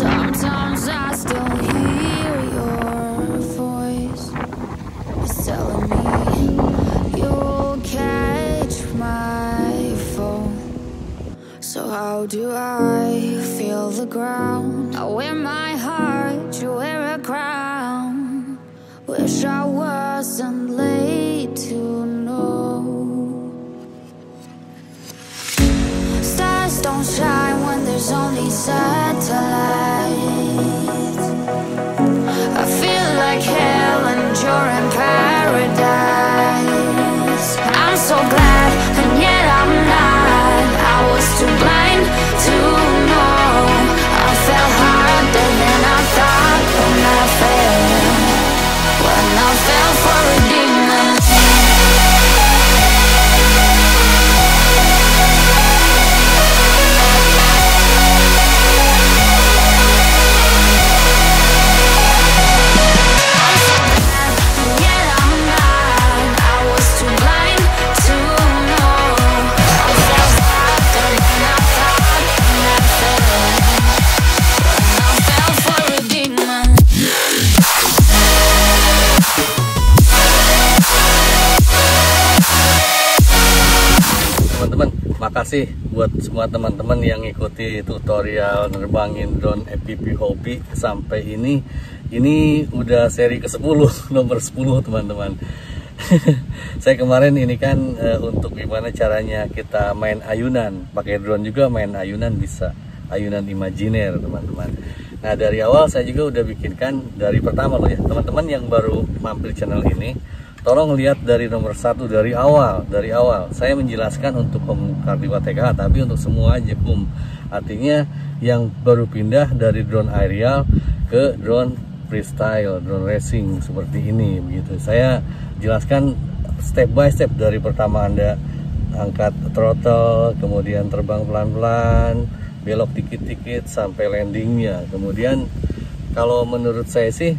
Sometimes I still hear your voice. It's telling me you'll catch my fall. So how do I feel the ground? I wear my heart, you wear a crown. Wish I wasn't late to know. Stars don't shine when there's only satellites. I feel like hell and you're in paradise. I'm so glad and yet I'm not. I was too blind to know. I fell harder than I thought when I fell for a demon. Makasih buat semua teman-teman yang ngikuti tutorial nerbangin drone FPV Hobby sampai ini. Ini udah seri ke-10, nomor 10 teman-teman. Saya kemarin ini kan untuk gimana caranya kita main ayunan, pakai drone juga main ayunan bisa, ayunan imajiner teman-teman. Nah dari awal saya juga udah bikinkan dari pertama loh ya, teman-teman yang baru mampir channel ini. Tolong lihat dari nomor 1 dari awal. Saya menjelaskan untuk Om Kardiwa TKH, tapi untuk semua aja artinya yang baru pindah dari drone aerial ke drone freestyle, drone racing seperti ini begitu. Saya jelaskan step by step dari pertama Anda angkat throttle, kemudian terbang pelan-pelan, belok dikit-dikit sampai landingnya. Kemudian kalau menurut saya sih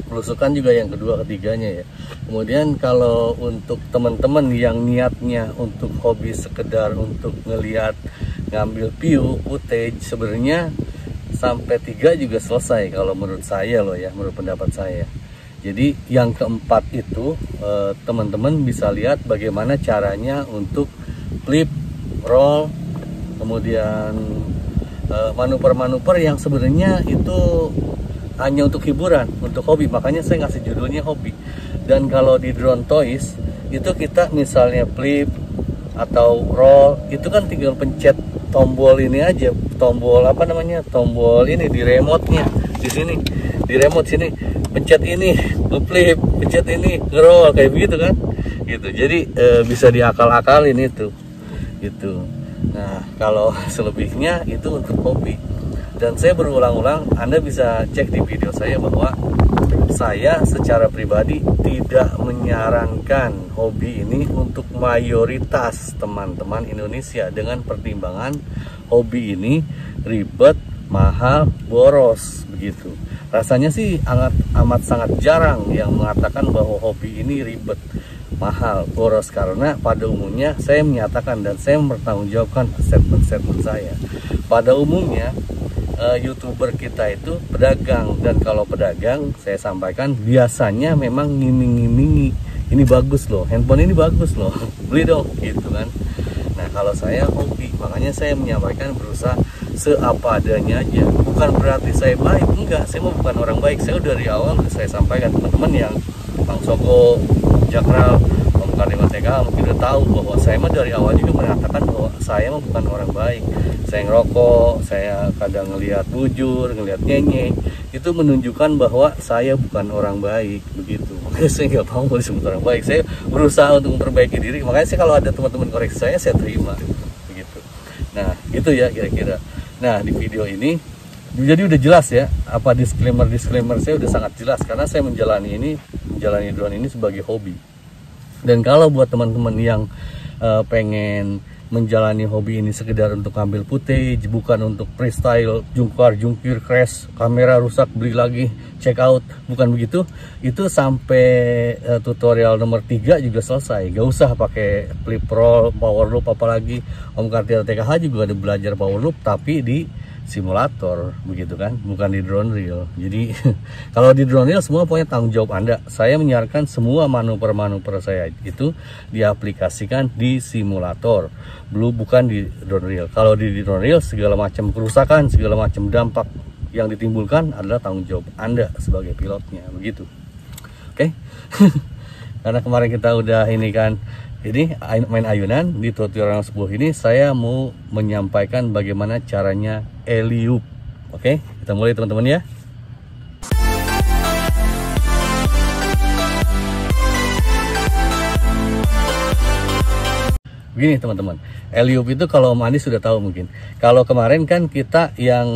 pelusukan juga yang kedua ketiganya ya. Kemudian kalau untuk teman-teman yang niatnya untuk hobi sekedar untuk ngelihat ngambil view footage, sebenarnya sampai 3 juga selesai kalau menurut saya loh ya, menurut pendapat saya. Jadi yang keempat itu teman-teman bisa lihat bagaimana caranya untuk flip, roll, kemudian manuver-manuver yang sebenarnya itu hanya untuk hiburan, untuk hobi. Makanya saya ngasih judulnya hobi. Dan kalau di drone toys itu kita misalnya flip atau roll, itu kan tinggal pencet tombol ini aja, tombol apa namanya, tombol ini di remote-nya di sini, di remote sini, pencet ini flip, pencet ini nge-roll, kayak begitu kan gitu. Jadi bisa diakal-akalin itu gitu. Nah kalau selebihnya itu untuk hobi. Dan saya berulang-ulang, Anda bisa cek di video saya bahwa saya secara pribadi tidak menyarankan hobi ini untuk mayoritas teman-teman Indonesia, dengan pertimbangan hobi ini ribet, mahal, boros begitu. Rasanya sih amat sangat jarang yang mengatakan bahwa hobi ini ribet, mahal, boros, karena pada umumnya saya menyatakan dan saya mempertanggungjawabkan statement saya. Pada umumnya YouTuber kita itu pedagang, dan kalau pedagang saya sampaikan biasanya memang ngiming-ngimingi, ini bagus loh, handphone ini bagus loh, beli dong gitu kan. Nah kalau saya hobi, makanya saya menyampaikan berusaha seapa adanya aja. Bukan berarti saya baik, enggak, saya mau bukan orang baik. Saya dari awal saya sampaikan, teman-teman yang Bang Soko, Jakral, Om Kardiwa TKH mungkin udah tahu bahwa saya mah dari awal juga mengatakan bahwa saya mah bukan orang baik. Saya ngerokok, saya kadang ngelihat bujur, ngelihat nyenye, itu menunjukkan bahwa saya bukan orang baik begitu. Makanya saya nggak mau disebut orang baik. Saya berusaha untuk memperbaiki diri. Makanya sih kalau ada teman-teman koreksi saya terima begitu. Nah itu ya kira-kira. Nah di video ini jadi udah jelas ya, apa disclaimer saya udah sangat jelas, karena saya menjalani drone ini sebagai hobi. Dan kalau buat teman-teman yang pengen menjalani hobi ini sekedar untuk ambil footage, bukan untuk freestyle, jungkir, crash, kamera rusak, beli lagi, check out, bukan begitu. Itu sampai tutorial nomor 3 juga selesai. Gak usah pakai flip roll, power loop, apalagi Om Kardiwa TKH juga ada belajar power loop, tapi di simulator begitu kan, bukan di drone real. Jadi kalau di drone real semua punya tanggung jawab Anda. Saya menyarankan semua manuver-manuver saya itu diaplikasikan di simulator, belum bukan di drone real. Kalau di drone real segala macam kerusakan, segala macam dampak yang ditimbulkan adalah tanggung jawab Anda sebagai pilotnya begitu. Oke. Karena kemarin kita udah ini kan, ini main ayunan di tutorial 10 ini saya mau menyampaikan bagaimana caranya alley-oop. Oke, kita mulai teman-teman ya. Begini teman-teman, alley-oop itu kalau Om Andi sudah tahu mungkin. Kalau kemarin kan kita yang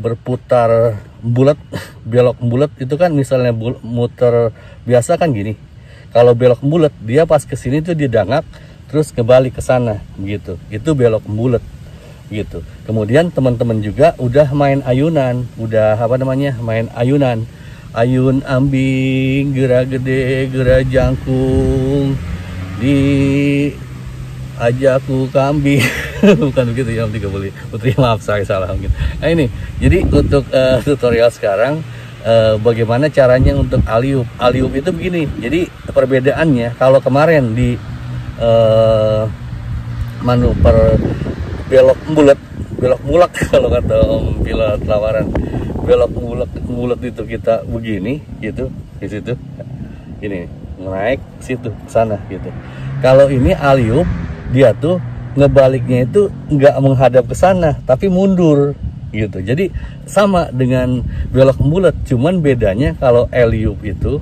berputar bulat, belok bulat itu kan misalnya muter biasa kan gini. Kalau belok bulat dia pas kesini tuh dia dangak terus kembali ke sana gitu. Itu belok bulat gitu. Kemudian teman-teman juga udah main ayunan, udah main ayunan. Ayun ambing, gera gede, gera jangkung, di ajaku kambing. Bukan begitu ya Om Tiga Putri, maaf saya salah mungkin. Nah ini, jadi untuk tutorial sekarang bagaimana caranya untuk alley-oop. Alley-oop itu begini. Jadi perbedaannya kalau kemarin di manuver belok mulak kalau kata Om pilot lawaran, belok mulak itu kita begini gitu, di situ ini naik situ ke sana gitu. Kalau ini alley-oop dia tuh ngebaliknya itu nggak menghadap ke sana tapi mundur gitu. Jadi sama dengan belok bulat, cuman bedanya kalau alley-oop itu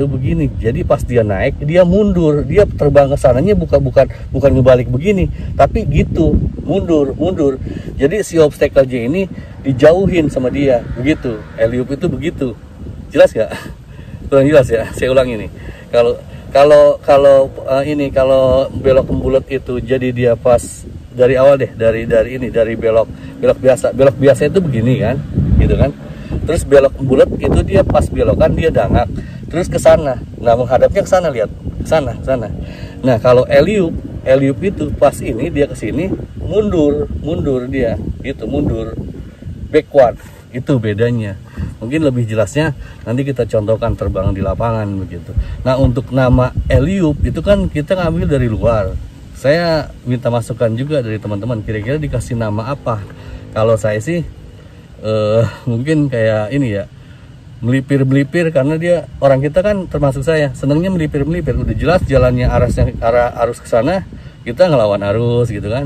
begini. Jadi pas dia naik dia mundur, dia terbang ke sananya bukan ngebalik begini, tapi gitu mundur. Jadi si obstacle J ini dijauhin sama dia begitu. Alley-oop itu begitu. Jelas gak? Kurang jelas ya? Saya ulang ini. Kalau belok bulat itu jadi dia pas dari awal deh, dari belok biasa itu begini kan, gitu kan. Terus belok bulat itu dia pas belokan dia dangak terus ke sana. Nah, menghadapnya ke sana, lihat ke sana. Nah, kalau alley-oop itu pas ini dia ke sini mundur dia gitu, mundur backward. Itu bedanya. Mungkin lebih jelasnya nanti kita contohkan terbang di lapangan begitu. Nah, untuk nama alley-oop itu kan kita ngambil dari luar. Saya minta masukan juga dari teman-teman, kira-kira dikasih nama apa. Kalau saya sih mungkin kayak ini ya, melipir-melipir, karena dia orang kita kan termasuk saya senangnya melipir-melipir. Udah jelas jalannya arah arus ke sana, kita ngelawan arus gitu kan.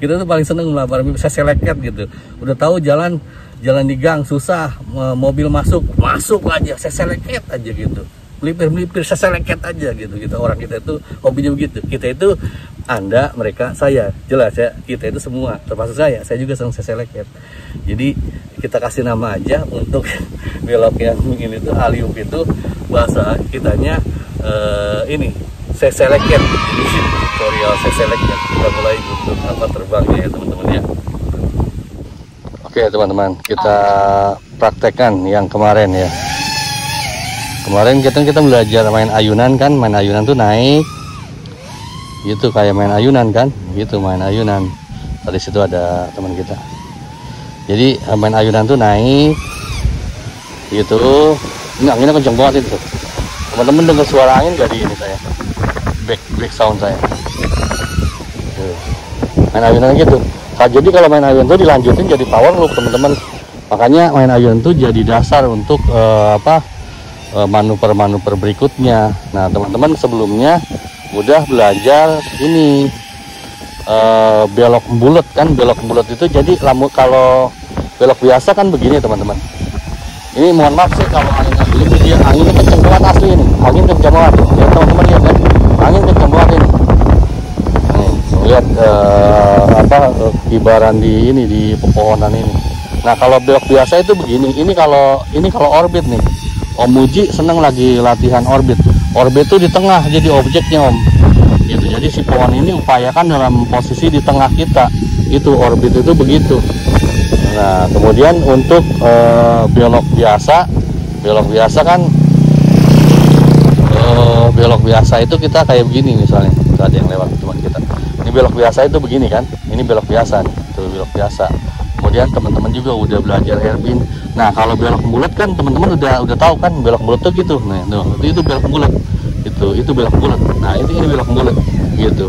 Kita tuh paling seneng melawan saya seleket gitu. Udah tahu jalan di gang susah, mobil masuk aja saya seleket aja gitu. Melipir saya seleket aja gitu. Orang kita itu hobinya begitu. Kita itu Anda, mereka, saya, jelas ya, kita itu semua termasuk saya juga senang saya seleket. Jadi kita kasih nama aja untuk belok yang ini tuh alley-oop itu bahasa kitanya ini saya seleket. Jadi tutorial saya seleket kita mulai untuk terbangnya ya teman-teman ya. Oke teman-teman, kita praktekkan yang kemarin ya. Kemarin kita belajar main ayunan kan, main ayunan tuh naik gitu, kayak main ayunan kan gitu, main ayunan. Tadi situ ada teman kita, jadi main ayunan tuh naik gitu. Ini anginnya kenceng banget itu teman-teman, dengar suara angin gak di ini saya, back sound saya main ayunan gitu. Nah, jadi kalau main ayunan tuh dilanjutin jadi power loop teman-teman. Makanya main ayunan tuh jadi dasar untuk manuver-manuver berikutnya. Nah teman-teman sebelumnya udah belajar ini belok bulat kan. Belok bulat itu jadi kalau belok biasa kan begini teman-teman. Ini mohon maaf sih kalau anginnya kenceng banget asli ini. Angin kenceng banget ya teman-teman, lihat kan, angin kenceng banget ini. Lihat kibaran di ini, di pepohonan ini. Nah kalau belok biasa itu begini. Ini kalau orbit nih, Om Muji seneng lagi latihan orbit. Orbit itu di tengah jadi objeknya Om gitu. Jadi si pohon ini upayakan dalam posisi di tengah kita, itu orbit itu begitu. Nah kemudian untuk belok biasa kan, belok biasa itu kita kayak begini misalnya. Ada yang lewat teman kita, ini belok biasa itu begini kan, ini belok biasa nih. Tuh belok biasa. Kemudian teman-teman juga udah belajar hairpin. Nah kalau belok bulat kan teman-teman udah tahu kan belok bulat tuh gitu. Nah itu belok bulat, itu belok bulat. Nah ini belok bulat gitu.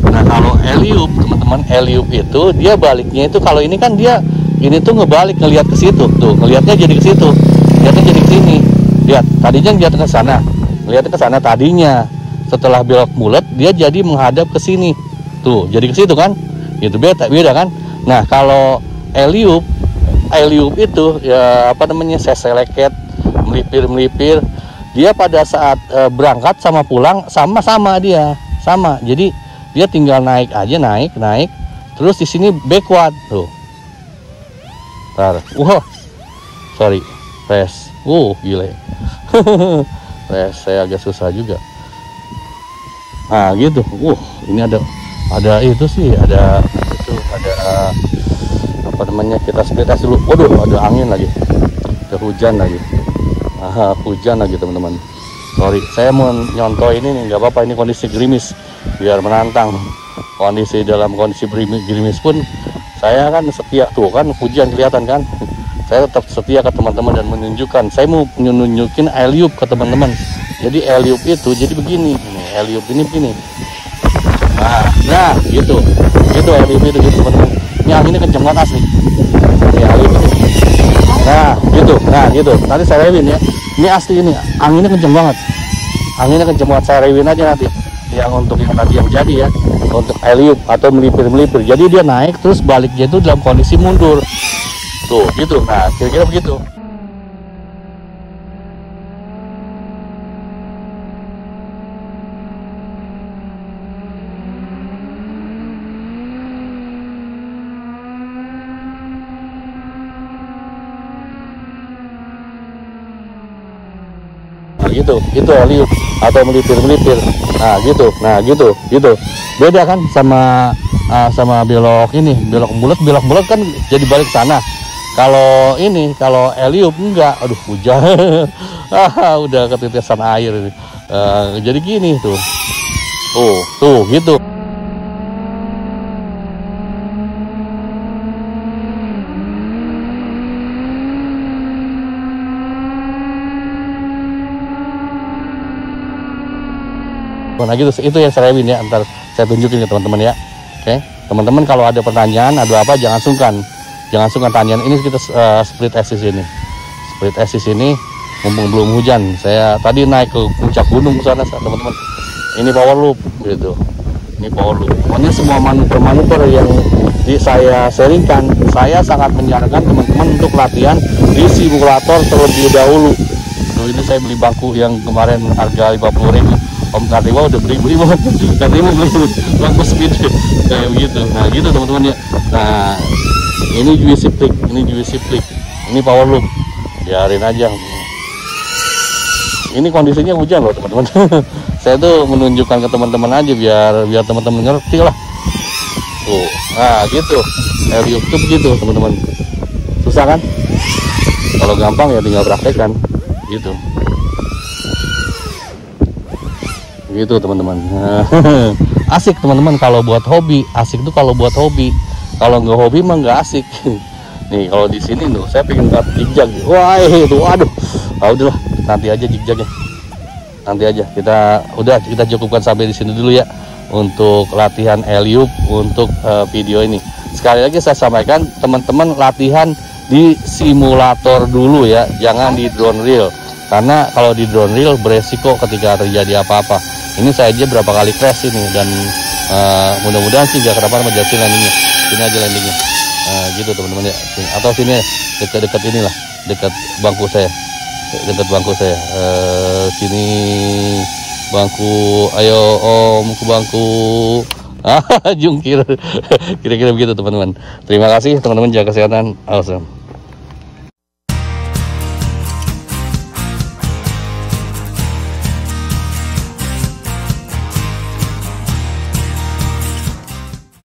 Nah kalau alley-oop teman-teman, alley-oop itu dia baliknya itu kalau ini kan dia ini tuh ngebalik ngelihat ke situ tuh, ngelihatnya jadi ke situ, ngelihatnya jadi ke sini. Lihat tadinya dia ke sana, ngelihatnya ke sana tadinya. Setelah belok bulat dia jadi menghadap ke sini tuh, jadi ke situ kan, itu beda kan. Nah kalau alley-oop itu ya apa namanya, seseleket, melipir, dia pada saat berangkat sama pulang sama dia sama, jadi dia tinggal naik aja, naik terus di sini backward tuh. Ntar, sorry, res, gile. Res saya agak susah juga. Nah gitu, ini ada itu sih, ada apa namanya, kita split test dulu. Waduh, ada angin lagi, ada hujan lagi. Hujan lagi teman-teman. Sorry, saya mau nyontoh ini nih, nggak apa-apa, ini kondisi gerimis biar menantang. Dalam kondisi gerimis pun saya kan setia, tuh kan hujan kelihatan kan. Saya tetap setia ke teman-teman dan menunjukkan, saya mau nunjukin alley-oop ke teman-teman. Jadi alley-oop itu jadi begini, alley-oop ini begini. Nah gitu alley-oop itu gitu teman-teman. Ini anginnya kenceng banget asli. Ini alley-oop itu. Nah gitu. Tadi saya rewin ya. Ini asli, ini anginnya kenceng banget. Saya rewin aja nanti. Yang untuk yang tadi yang jadi ya, untuk alley-oop atau melipir. Jadi dia naik terus baliknya itu dalam kondisi mundur. Tuh gitu. Nah kira-kira begitu. Itu alley-oop atau melipir. Nah gitu. Beda kan sama belok bulat kan jadi balik sana. Kalau alley-oop enggak, aduh hujan. Udah ketitesan air ini. Jadi gini tuh gitu. Nah gitu, itu yang saya rewin ya, ntar saya tunjukin ke teman-teman ya. Oke, teman-teman kalau ada pertanyaan, ada apa, jangan sungkan tanyain. Ini kita split assist ini mumpung belum hujan. Saya tadi naik ke puncak gunung ke sana teman-teman. Ini power loop gitu. Pokoknya semua manuver yang saya sharingkan, saya sangat menyarankan teman-teman untuk latihan di simulator terlebih dahulu. Tuh, ini saya beli bangku yang kemarin harga 50.000. Om Kardewa udah beli banget. Kardewa beli bangku speed kayak begitu. Nah gitu teman-teman ya. Nah ini USC Flick, ini power loop. Biarin aja. Ini kondisinya hujan loh teman-teman. Saya tuh menunjukkan ke teman-teman aja biar teman-teman ngerti lah. Tuh, nah gitu. Alley-oop tuh begitu teman-teman. Susah kan? Kalau gampang ya tinggal praktekkan. Gitu teman-teman. Asik teman-teman kalau buat hobi, kalau nggak hobi mah nggak asik. Nih kalau di sini tuh saya pengen buat jigjag. Wah itu, aduh, udahlah, nanti aja jigjagnya, kita cukupkan sampai di sini dulu ya untuk latihan alley-oop untuk video ini. Sekali lagi saya sampaikan teman-teman, latihan di simulator dulu ya, jangan di drone reel. Karena kalau di drone reel beresiko ketika terjadi apa-apa. Ini saya aja berapa kali crash ini, dan mudah-mudahan sih gak kenapa menjadi landingnya. Sini aja landingnya, gitu teman-teman ya. Atau sini dekat inilah, dekat bangku saya. Sini bangku, ayo om ke bangku. Jungkir. Kira-kira begitu teman-teman. Terima kasih teman-teman, jaga kesehatan. Awesome.